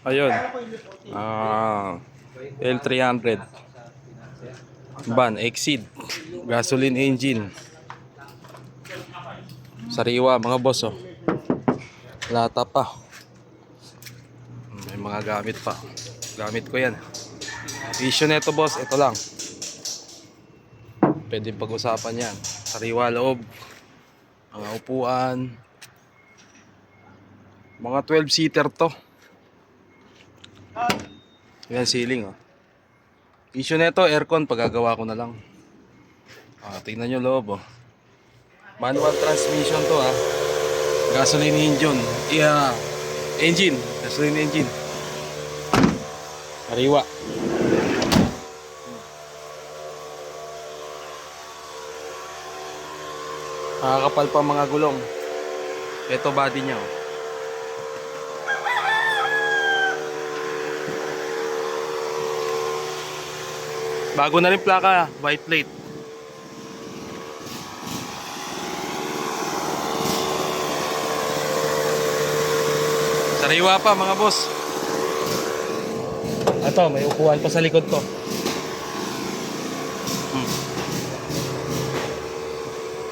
Ayun. L300. Van, Exceed. Gasoline engine. Sariwa mga boss oh. Lata pa. May mga gamit pa. Gamit ko yan. Issue nito boss, ito lang. Pwede pag-usapan yan. Sariwa loob. Mga upuan. Mga 12-seater to. Yan ceiling oh. Issue nito, aircon, pagagawa ko na lang. Tingnan nyo loob oh. Manual transmission to ha. Gasoline engine. Engine. Gasoline engine. Sariwa. Nakakapal pa mga gulong. Ito body niya oh. Bago na rin plaka, white plate. Sariwa pa mga boss. Ito, may upuan pa sa likod to.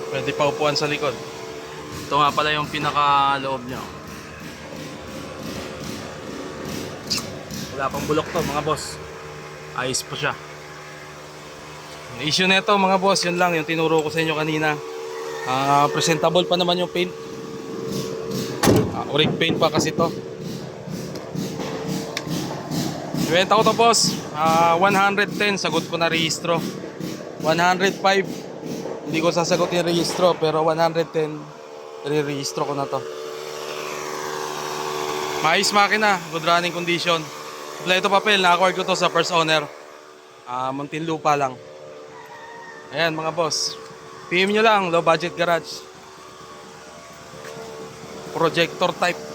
Pwede pa upuan sa likod. Ito nga pala yung pinaka-loob niya. Wala pang bulok to mga boss. Ayos po siya. Ang issue nito mga boss, yun lang yung tinuro ko sa inyo kanina. Presentable pa naman yung paint. Oric paint pa kasi to. Ibenta ko to boss, 110 sagot ko na rehistro. 105 hindi ko sasagot yung rehistro, pero 110 re-rehistro ko na to. Maayos makina, good running condition. Kompleto papel, na-accord ko to sa first owner. Muntinlupa lang. Ayan mga boss, PM nyo lang, low budget garage. Projector type.